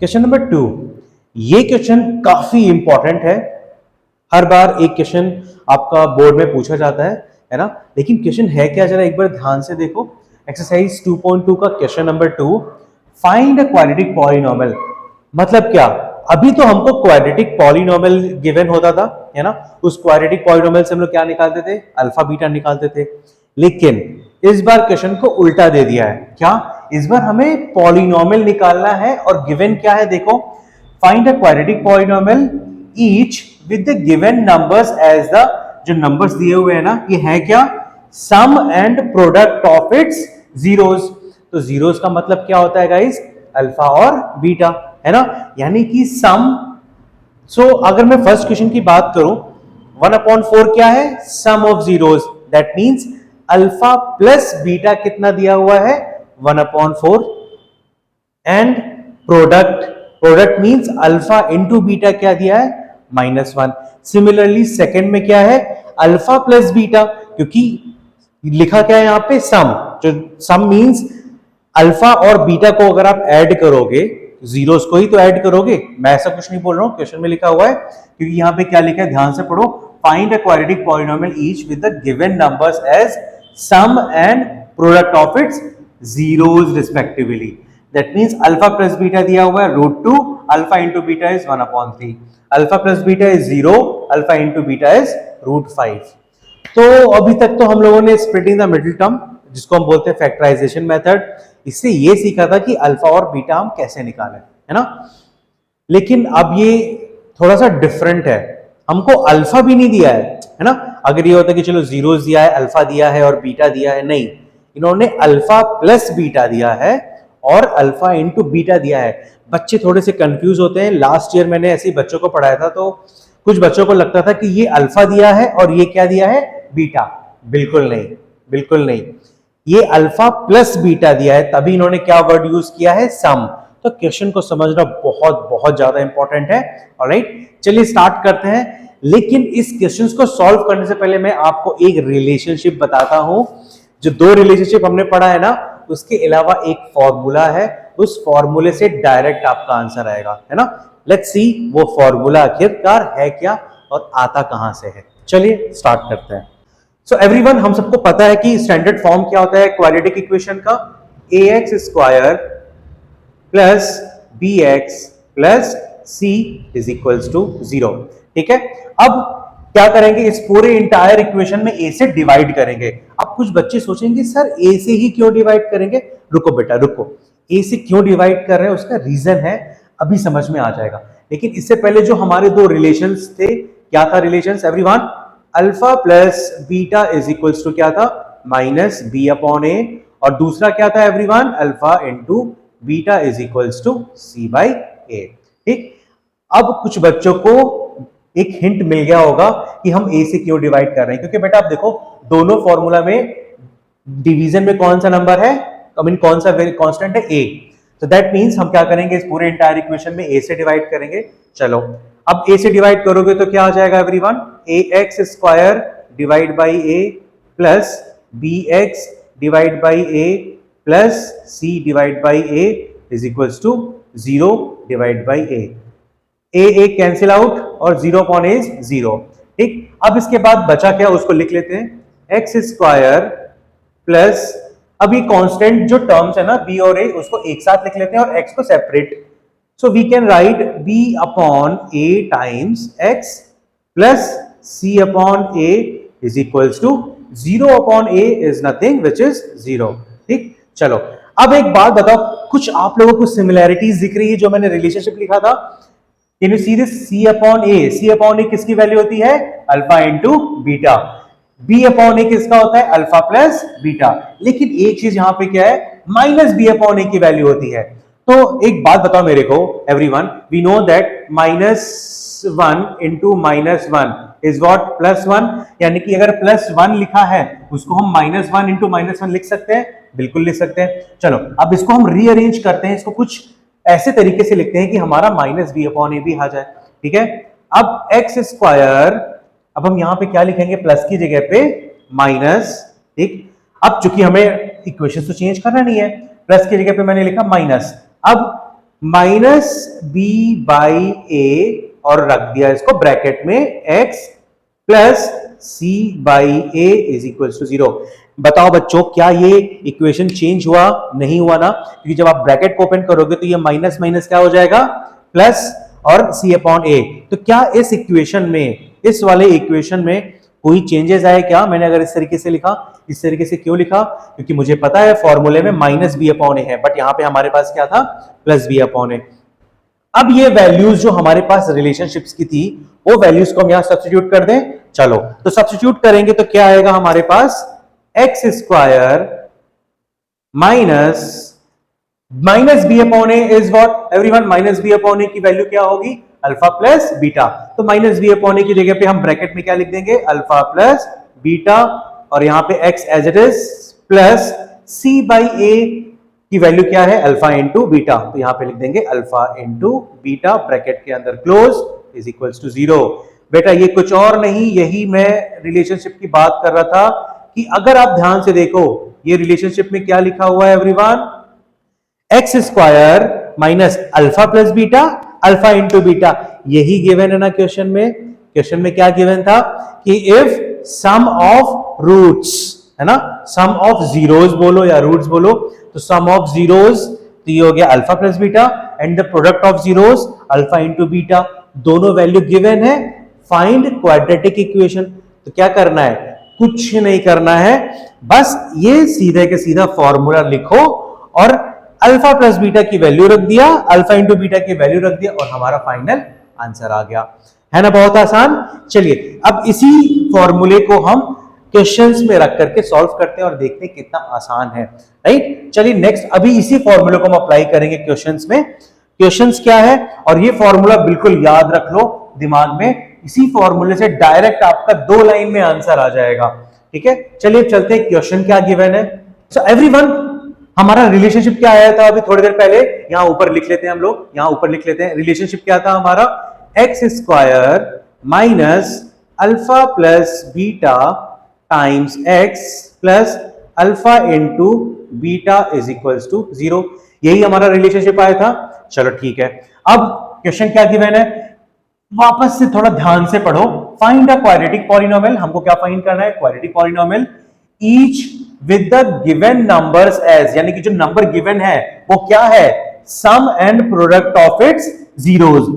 Question number 2। ये question काफी important है। हर बार एक क्वेश्चन आपका बोर्ड में पूछा जाता है ना। लेकिन क्वेश्चन है क्या, जरा एक बार ध्यान से देखो। एक्सरसाइज 2.2 का question number 2, find a quadratic polynomial. मतलब क्या, अभी तो हमको क्वाड्रेटिक पॉलिनोमियल गिवन होता था, है ना। उस क्वाड्रेटिक पॉलिनोमियल से हम लोग क्या निकालते थे, अल्फा बीटा निकालते थे। लेकिन इस बार क्वेश्चन को उल्टा दे दिया है। क्या, इस बार हमें पॉलिनोमियल निकालना है और गिवन क्या है, देखो, find a quadratic polynomial each with the given numbers as the, जो नंबर्स दिए हुए हैं ना, ये है क्या, sum and product of its zeros. तो जीरोस का मतलब क्या होता है गाइस, अल्फा और बीटा, है ना, यानी कि सम। सो अगर मैं फर्स्ट क्वेश्चन की बात करूं, 1/4 क्या है, sum of zeros. That means alpha plus beta कितना दिया हुआ है, 1/4। And product means alpha into beta क्या दिया है, -1। सिमिलरली सेकंड में क्या है, अल्फा प्लस बीटा, क्योंकि लिखा क्या है यहां पे, सम। जो सम मींस अल्फा और बीटा को अगर आप ऐड करोगे, जीरोस को ही तो ऐड करोगे। मैं ऐसा कुछ नहीं बोल रहा हूं, क्वेश्चन में लिखा हुआ है, क्योंकि यहां पे क्या लिखा है, ध्यान से पढ़ो। Find a quadratic polynomial each with the given numbers as sum and product of its zeros respectively. That means alpha plus beta दिया हुआ है √2, alpha into beta is 1/3, alpha plus beta is 0, alpha into beta is √5। तो अभी तक तो हम लोगों ने स्प्लिटिंग द मिडिल टर्म, जिसको हम बोलते हैं फैक्टराइजेशन मेथड, इससे ये सीखा था कि अल्फा और बीटा हम कैसे निकालें, है ना। लेकिन अब ये थोड़ा सा डिफरेंट है, हमको अल्फा भी नहीं दिया है ना। अगर ये होता कि चलो जीरोस दिया है, अल्फा दिया है और बीटा दिया है, नहीं, इन्होंने अल्फा प्लस बीटा दिया है और अल्फा इंटू बीटा दिया है। बच्चे थोड़े से कंफ्यूज होते हैं। लास्ट ईयर मैंने ऐसे बच्चों को पढ़ाया था, तो कुछ बच्चों को लगता था कि ये अल्फा दिया है और ये क्या दिया है, बीटा। बिल्कुल नहीं, बिल्कुल नहीं, ये अल्फा प्लस बीटा दिया है, तभी इन्होंने क्या वर्ड यूज किया है, सम। तो क्वेश्चन को समझना बहुत बहुत ज्यादा इंपॉर्टेंट है। ऑलराइट, चलिए स्टार्ट करते हैं। लेकिन इस क्वेश्चन को सॉल्व करने से पहले मैं आपको एक रिलेशनशिप बताता हूं। जो दो रिलेशनशिप हमने पढ़ा है ना, उसके अलावा एक फॉर्मूला है, उस फॉर्मूले से डायरेक्ट आपका आंसर आएगा, है ना। लेट्स सी वो फॉर्मूला आखिरकार है क्या और आता कहां से है। चलिए स्टार्ट करते हैं। सो एवरीवन, हम सबको पता है कि स्टैंडर्ड फॉर्म क्या होता है क्वाड्रेटिक इक्वेशन का, ax square plus bx plus c is equals to 0। ठीक है, अब क्या करेंगे, इस पूरे इंटायर इक्वेशन में a से डिवाइड करेंगे। अब कुछ बच्चे सोचेंगे सर a से ही क्यों डिवाइड करेंगे। रुको बेटा रुको, a से क्यों डिवाइड कर रहे हैं उसका रीजन है, अभी समझ में आ जाएगा। लेकिन इससे पहले जो हमारे दो रिलेशंस थे, क्या था relations everyone, alpha plus beta is equals to क्या था, -b/a, और दूसरा क्या था everyone, alpha into beta is equals to c/a। ठीक, अब कुछ बच्चों को एक हिंट मिल गया होगा कि हम a से क्यों डिवाइड कर रहे हैं, क्योंकि बेटा आप देखो दोनों फॉर्मूला में डिवीजन में कौन सा नंबर है, कौन सा कांस्टेंट है, a। तो दैट मींस हम क्या करेंगे, इस पूरे इंटायर इक्वेशन में a से डिवाइड करेंगे। चलो, अब a से डिवाइड करोगे तो क्या आ जाएगा everyone, ax square divide by a plus bx divide by a plus c divide by a is equals to 0 divide by a। a cancel out और 0/a इज 0। ठीक, अब इसके बाद बचा क्या, उसको लिख लेते हैं, x स्क्वायर प्लस, अभी कांस्टेंट जो टर्म्स है ना b और a, उसको एक साथ लिख लेते हैं और x को separate. So we can write b/a times x plus c/a is equals to 0/a is nothing which is 0। ठीक, चलो अब एक बात बताओ, कुछ आप लोगों को सिमिलैरिटीज दिख रही है जो मैंने रिलेशनशिप लिखा था। Can you see this, c/a, c/a किसकी वैल्यू होती है, अल्फा इंटू बीटा। b/a किसका होता है, अल्फा प्लस बीटा। लेकिन एक चीज यहां पे क्या है, -b/a की वैल्यू होती है। तो एक बात बताओ मेरे को everyone, we know that -1 into -1 is what, +1। यानी कि अगर +1 लिखा है उसको हम -1 इंटू -1 लिख सकते हैं, बिल्कुल लिख सकते हैं। चलो अब इसको हम रीअरेंज करते हैं, इसको कुछ ऐसे तरीके से लिखते हैं कि हमारा -b/a भी आ जाए। ठीक है, अब x स्क्वायर, अब हम यहां पे क्या लिखेंगे, प्लस की जगह पे माइनस। ठीक, अब चूंकि हमें इक्वेशन तो चेंज करना नहीं है, प्लस की जगह पे मैंने लिखा माइनस। अब माइनस बी बाई ए और रख दिया इसको ब्रैकेट में x plus C by A is equal to 0। बताओ बच्चों, क्या ये इक्वेशन चेंज हुआ? नहीं हुआ ना, क्योंकि जब आप ब्रैकेट को ओपन करोगे तो ये माइनस माइनस क्या हो जाएगा, प्लस, और सी अपॉन ए। तो क्या इस इक्वेशन में, इस वाले इक्वेशन में कोई चेंजेस आए क्या? मैंने अगर इस तरीके से लिखा, इस तरीके से क्यों लिखा? क्योंकि मुझे पता है फॉर्मूले में माइनस बी अपॉन ए है, बट यहां पे हमारे पास क्या था, प्लस बी अपॉन ए। अब ये वैल्यूज जो हमारे पास रिलेशनशिप्स की थी, वो वैल्यूज को हम यहां सब्स्टिट्यूट कर दें। चलो, तो सब्स्टिट्यूट करेंगे तो क्या आएगा हमारे पास, x square minus b upon a is what everyone, minus b upon a की वैल्यू क्या होगी, अल्फा प्लस बीटा। तो माइनस बी अपॉन ए की जगह पे हम ब्रैकेट में क्या लिख देंगे, अल्फा प्लस बीटा, और यहां पे x as it is, plus C by a की वैल्यू क्या है, अल्फा इंटू बीटा। तो यहां पे लिख देंगे अल्फा इंटू बीटा, ब्रैकेट के अंदर क्लोज इज इक्वल्स टू 0। बेटा ये कुछ और नहीं, यही मैं रिलेशनशिप की बात कर रहा था कि अगर आप ध्यान से देखो, ये रिलेशनशिप में क्या लिखा हुआ है everyone, x square minus alpha plus beta, alpha into beta, यही गिवन है ना क्वेश्चन में। क्वेश्चन में क्या गिवन था कि इफ सम ऑफ रूट्स, है ना, सम ऑफ जीरोस बोलो या रूट्स बोलो, तो सम ऑफ जीरोस तो ये हो गया alpha plus beta, and the product of zeros alpha into beta, दोनों वैल्यू गिवन है। Find quadratic equation. तो क्या करना है, कुछ नहीं करना है, बस ये सीधे के सीधा फॉर्मूला लिखो और अल्फा प्लस बीटा की वैल्यू रख दिया, अल्फा इंटू बीटा की वैल्यू रख दिया, और हमारा फाइनल आंसर आ गया। है ना, बहुत आसान। चलिए अब इसी फॉर्मूले को हम क्वेश्चंस में रख करके सॉल्व करते हैं और देखते हैं कितना आसान है, राइट। चलिए नेक्स्ट, अभी इसी फॉर्मूले को हम अप्लाई करेंगे क्वेश्चंस में। क्वेश्चंस क्या है, और ये फॉर्मूला बिल्कुल याद रख लो दिमाग में, इसी फॉर्मूले से डायरेक्ट आपका 2 लाइन में आंसर आ जाएगा, ठीक है। चलिए चलते हैं, क्वेश्चन क्या गिवन है। सो एवरीवन, हमारा रिलेशनशिप क्या आया था अभी थोड़ी देर पहले, यहां ऊपर लिख लेते हैं हम लोग, यहां ऊपर लिख लेते हैं। रिलेशनशिप क्या था हमारा, x square minus alpha plus beta times x plus alpha into beta is equals to 0। यही हमारा रिलेशनशिप आया था। चलो ठीक है, अब क्वेश्चन क्या गिवन है, वापस से थोड़ा ध्यान से पढ़ो। फाइंड अ क्वाड्रेटिक पॉलिनोमियल, हमको क्या फाइंड करना है, quadratic polynomial each with the given numbers as, यानी कि जो नंबर गिवन है वो क्या है, sum and product of its zeros.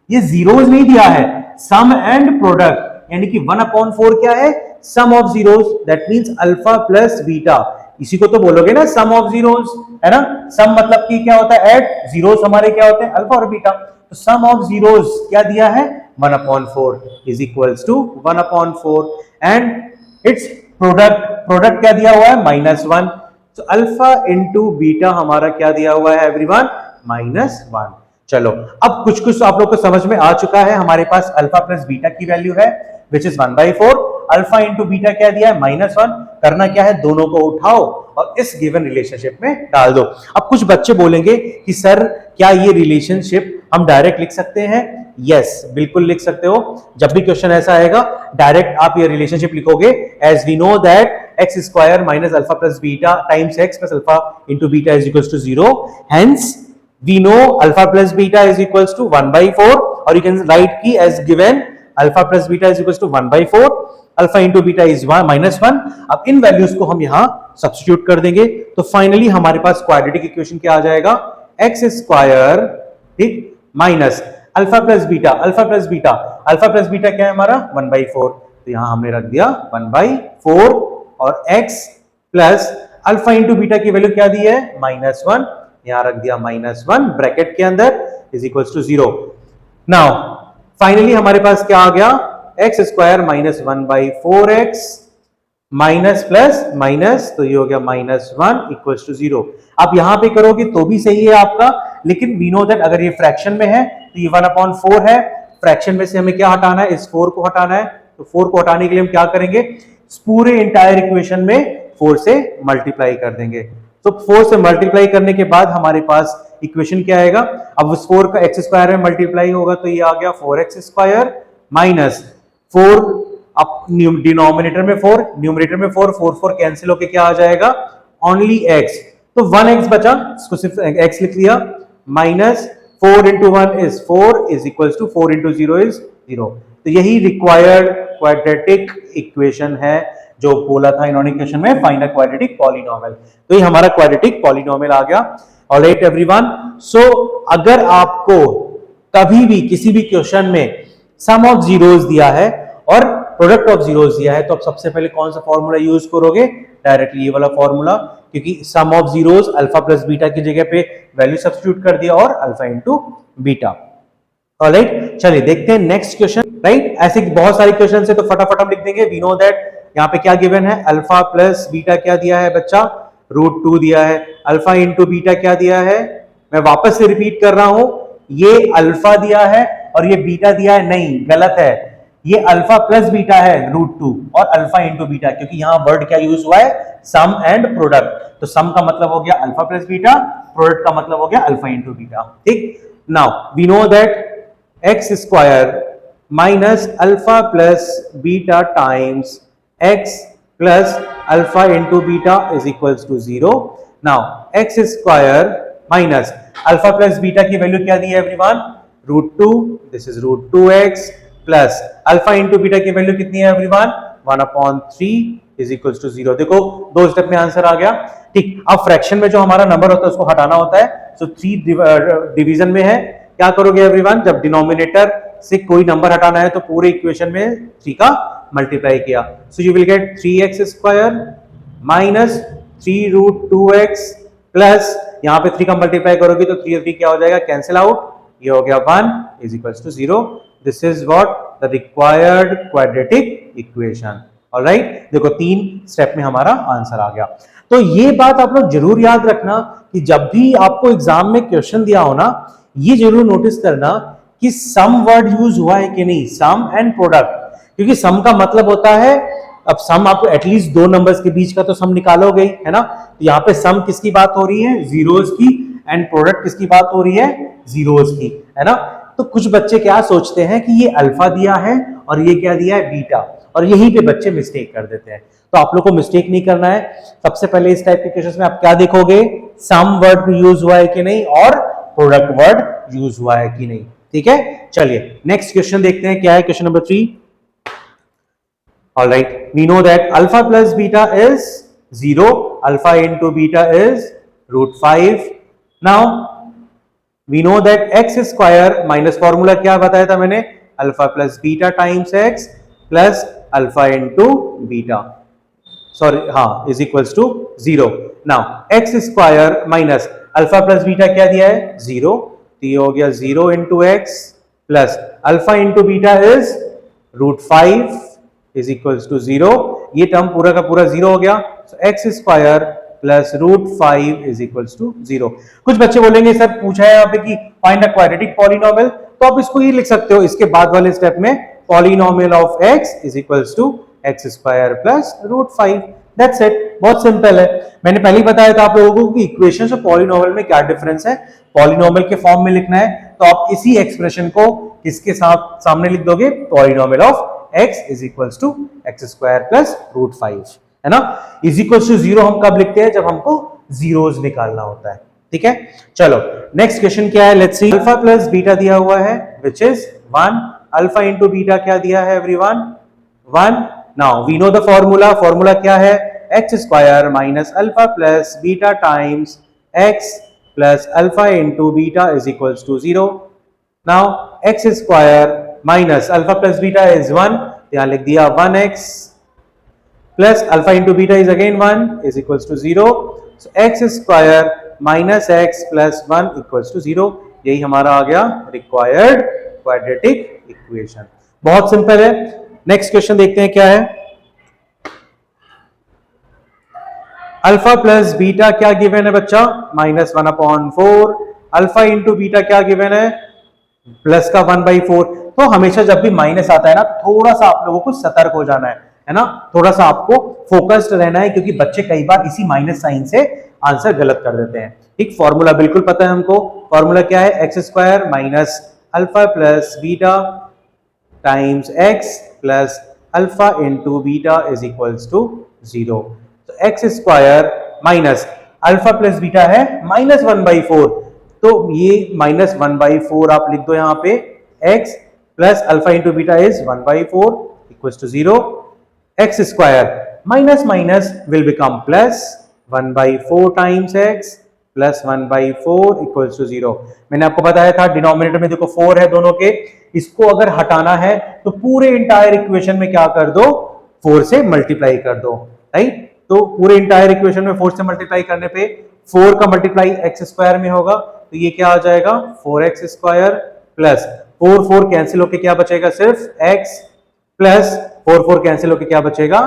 ये जीरोस नहीं दिया है, सम एंड प्रोडक्ट, यानी कि 1/4 क्या है, sum of zeros, that means alpha plus beta. इसी को तो बोलोगे ना सम ऑफ जीरोस, है ना। सम मतलब कि क्या होता है, ऐड, जीरोस हमारे क्या होते हैं, अल्फा और बीटा। तो सम ऑफ जीरोस क्या दिया है, 1/4 is equals to 1/4, and its product क्या दिया हुआ है, -1। तो अल्फा इंटू बीटा हमारा क्या दिया हुआ है एवरीवन, -1। चलो अब कुछ कुछ आप लोग को समझ में आ चुका है। हमारे पास अल्फा प्लस बीटा की वैल्यू है which is 1/4, alpha into beta क्या दिया है, -1। करना क्या है, दोनों को उठाओ और इस गिवन रिलेशनशिप में डाल दो। अब कुछ बच्चे बोलेंगे कि सर क्या ये रिलेशनशिप हम डायरेक्ट लिख सकते हैं? यस, बिल्कुल लिख सकते हो। जब भी क्वेश्चन ऐसा आएगा डायरेक्ट आप ये रिलेशनशिप लिखोगे, as we know that x square minus alpha plus beta times x plus alpha into beta is equals to 0, hence we know alpha plus beta is equals to 1/4, or you can write की as given alpha plus beta is equals to 1/4, alpha into beta is -1। अब इन values को हम यहां substitute कर देंगे, तो finally हमारे पास quadratic equation क्या आ जाएगा, एक्स स्क्वायर, ठीक, minus alpha plus beta, alpha plus beta, alpha plus beta क्या है हमारा 1/4, तो यहां हमने रख दिया 1/4, और x plus alpha into beta की वैल्यू क्या दी है, -1, यहां रख दिया -1 ब्रैकेट के अंदर is equals to 0। Now finally हमारे पास क्या आ गया, x square minus 1/4x minus plus minus, तो ये हो गया -1 इक्वल्स टू 0। आप यहां पे करोगे तो भी सही है आपका, लेकिन वी नो दैट अगर ये फ्रैक्शन में है तो ये 1/4 है, फ्रैक्शन में से हमें क्या हटाना है, इस 4 को हटाना है। तो 4 को हटाने के लिए हम क्या करेंगे, पूरे इंटायर इक्वेशन में 4 से मल्टीप्लाई कर देंगे। तो 4 से मल्टीप्लाई करने के बाद हमारे पास इक्वेशन क्या आएगा, अब उस 4 का एक्स स्क्वायर में मल्टीप्लाई होगा तो ये आ गया 4x स्क्वायर माइनस 4, अब डिनोमिनेटर में 4, न्यूमरेटर में 4, 4 कैंसिल होके क्या आ जाएगा, ओनली x, तो 1x बचा, इसको सिर्फ x लिख लिया, minus 4 into 1 is 4 is equals to 4 into 0 is 0। तो यही रिक्वायर्ड क्वाड्रेटिक इक्वेशन है जो बोला था इन्होंने क्वेश्चन में, फाइंड अ क्वाड्रेटिक पॉलिनोमियल। तो ये हमारा क्वाड्रेटिक पॉलिनोमियल आ गया। ऑलराइट एवरीवन, सो अगर आपको कभी भी किसी भी क्वेश्चन में सम ऑफ जीरोस दिया है और प्रोडक्ट ऑफ जीरोस दिया है तो आप सबसे पहले कौन सा फॉर्मूला यूज करोगे? डायरेक्टली ये वाला फॉर्मूला, क्योंकि sum of zeros alpha plus beta की जगह पे वैल्यू सब्स्टिट्यूट कर दिया और अल्फा इंटू बीटा। ऑलराइट, चलिए देखते हैं नेक्स्ट क्वेश्चन। राइट, ऐसे बहुत सारे क्वेश्चन है तो फटाफट हम लिख देंगे। वी नो दैट यहाँ पे क्या गिवन है, अल्फा प्लस बीटा क्या दिया है बच्चा? √2 दिया है। अल्फा इंटू बीटा क्या दिया है? मैं वापस से रिपीट कर रहा हूं, ये अल्फा दिया है और ये बीटा दिया है, नहीं गलत है, ये अल्फा प्लस बीटा है √2 और अल्फा इंटू बीटा, क्योंकि यहां वर्ड क्या यूज हुआ है? Sum and product. तो सम का मतलब हो गया अल्फा प्लस बीटा, प्रोडक्ट का मतलब हो गया अल्फा इंटू बीटा। ठीक, now we know that x square minus alpha plus beta times x plus alpha into beta is equals to 0। Now x square minus alpha plus beta की value क्या दी है everyone? √2, this is √2x plus alpha into beta की value कितनी है everyone? 1/3 is equals to 0। देखो दो step में आंसर आ गया। ठीक, अब फ्रैक्शन में जो हमारा नंबर होता है उसको हटाना होता है, सो 3 डिवीजन में है। क्या करोगे एवरीवन? जब डिनोमिनेटर से कोई नंबर हटाना है तो पूरे इक्वेशन में 3 का मल्टीप्लाई किया, so you will get 3x square minus 3√2x plus यहां पे 3 का मल्टीप्लाई करोगे तो 3 और 3 क्या हो जाएगा? कैंसिल आउट, ये हो गया 1 is equals to 0। This is what the required quadratic equation. Alright, देखो 3 स्टेप में हमारा आंसर आ गया। तो ये बात आप लोग जरूर याद रखना कि जब भी आपको एग्जाम में क्वेश्चन दिया हो ना, ये जरूर नोटिस करना कि सम वर्ड यूज हुआ है कि नहीं, सम एंड प्रोडक्ट, क्योंकि सम का मतलब होता है, अब सम आपको एटलीस्ट 2 नंबर्स के बीच का तो सम निकालोगे, है ना? तो यहाँ पे सम किसकी बात हो रही है? जीरोस की, एंड प्रोडक्ट किसकी बात हो रही है? जीरोस की, है ना? तो कुछ बच्चे क्या सोचते हैं कि ये अल्फा दिया है और ये क्या दिया है? बीटा, और यहीं पे बच्चे मिस्टेक कर देते हैं। तो आप लोग को मिस्टेक नहीं करना है। सबसे पहले इस टाइप के क्वेश्चंस में आप क्या देखोगे? सम वर्ड यूज हुआ है कि नहीं और प्रोडक्ट वर्ड यूज हुआ है कि नहीं। ठीक है, चलिए नेक्स्ट क्वेश्चन देखते हैं क्या है। Question number 3। Alright, we know that alpha plus beta is 0, alpha into beta is √5। Now we know that x square minus formula क्या बताया था मैंने? Alpha plus beta times x plus alpha into beta, sorry हाँ, is equals to 0। Now x square minus alpha plus beta क्या दिया है? 0, तो ये हो गया 0 into x plus alpha into beta is √5 is equals to 0। ये टर्म पूरा का पूरा 0 हो गया, so x square plus √5 is equals to 0। कुछ बच्चे बोलेंगे सर पूछा है यहाँ पे कि फाइंड अ क्वाड्रेटिक पॉलिनोमियल, तो आप इसको ये लिख सकते हो इसके बाद वाले स्टेप में, polynomial of x is equals to x square plus √5। That's it, बहुत सिंपल है। मैंने पहले ही बताया था आप लोगों को कि इक्वेशन और पॉलिनोमियल में क्या डिफरेंस है। पॉलिनोमियल के फॉर्म में लिखना है तो आप इसी एक्सप्रेशन को किसके साथ सामने लिख दोगे? Polynomial of x is equals to x square plus √5, है ना? इज इक्वल्स टू 0 हम कब लिखते हैं? जब हमको जीरोस निकालना होता है। ठीक है, चलो नेक्स्ट क्वेश्चन क्या है, let's see. Alpha plus beta दिया हुआ है which is 1, alpha into beta क्या दिया है everyone? 1। Now we know the formula, formula क्या है? X square minus alpha plus beta times x plus alpha into beta is equals to 0। Now x square minus alpha plus beta is 1, यहां लिख दिया 1x plus alpha into beta is again 1 is equals to 0। So x square minus x plus 1 equals to 0। यही हमारा आ गया required quadratic equation. बहुत simple है। Next question देखते हैं क्या है। अल्फा प्लस बीटा क्या गिवन है बच्चा? -1/4। अल्फा इंटू बीटा क्या गिवन है? प्लस का 1/4। तो हमेशा जब भी माइनस आता है ना, थोड़ा सा आप लोगों को सतर्क हो जाना है ना? थोड़ा सा आपको फोकस्ड रहना है, क्योंकि बच्चे कई बार इसी माइनस साइन से आंसर गलत कर देते हैं। ठीक, फॉर्मूला बिल्कुल पता है हमको। फॉर्मूला क्या है? X square minus alpha plus beta times x plus alpha into beta is equals to 0। तो x square minus alpha plus beta है -1/4, तो ये माइनस 1/4 आप लिख दो यहाँ पे, x plus alpha into beta is 1/4 equals to 0, x square minus minus will become plus 1/4 times x plus 1/4 equals to 0। मैंने आपको बताया था डिनोमिनेटर में देखो 4 है दोनों के, इसको अगर हटाना है तो पूरे इंटायर इक्वेशन में क्या कर दो, 4 से मल्टीप्लाई कर दो, राइट। तो पूरे इंटायर इक्वेशन में 4 से मल्टीप्लाई करने पे 4 का मल्टीप्लाई x स्क्वायर में होगा, तो ये क्या आ जाएगा 4x स्क्वायर प्लस 4 कैंसिल होके क्या बचेगा, सिर्फ x प्लस 4 कैंसिल होके क्या बचेगा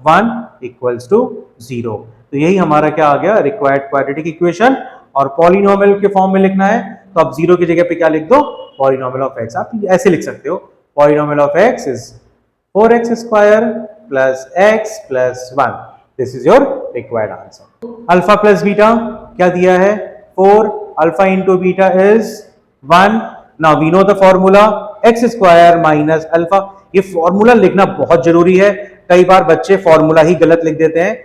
1 इक्वल्स टू 0। तो यही हमारा क्या आ गया, रिक्वायर्ड क्वाड्रेटिक इक्वेशन। और पॉलिनोमियल के फॉर्म में लिखना है तो आप 0 की जगह पे क्या लिख दो, पॉलिनोमियल ऑफ x। आप ऐसे लिख सकते हो, polynomial of x is 4x square plus x plus 1। This is your required answer. Alpha plus beta क्या दिया है, 4 alpha into beta is 1। Now we know the formula x square minus alpha. ये formula लिखना बहुत जरूरी है, कई बार बच्चे फॉर्मूला ही गलत लिख देते हैं,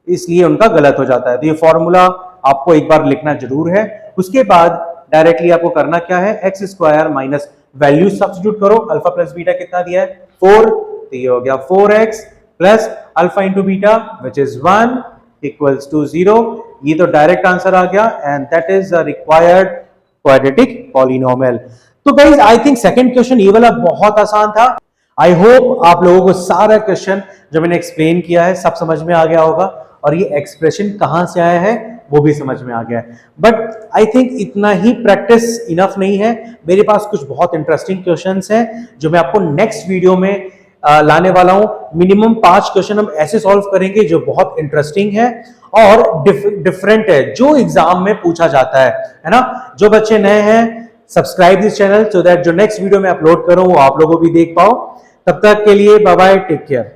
इसलिए उनका गलत हो जाता है। तो ये फॉर्मूला आपको एक बार लिखना जरूर है। उसके बाद डायरेक्टली आपको करना क्या है, x square minus value substitute करो, अल्फा प्लस बीटा कितना दिया है 4, तो ये हो गया 4x plus alpha into beta which is 1 equals to 0। ये तो डायरेक्ट आंसर आ गया and that is the required quadratic polynomial. तो guys I think second question ये वाला बहुत आसान था। आई होप आप लोगों को सारा क्वेश्चन जो मैंने एक्सप्लेन किया है सब समझ में आ गया होगा, और ये एक्सप्रेशन कहां से आया है वो भी समझ में आ गया है। बट आई थिंक इतना ही प्रैक्टिस इनफ नहीं है, मेरे पास कुछ बहुत इंटरेस्टिंग क्वेश्चंस हैं जो मैं आपको नेक्स्ट वीडियो में लाने वाला हूं। मिनिमम 5 क्वेश्चन हम ऐसे सॉल्व करेंगे जो बहुत इंटरेस्टिंग है और डिफरेंट है, जो एग्जाम में पूछा जाता है ना। जो बच्चे नए हैं subscribe this channel so that जो नेक्स्ट वीडियो में अपलोड करूं वो आप लोगों भी देख पाओ। तब तक के लिए बाय बाय, टेक केयर।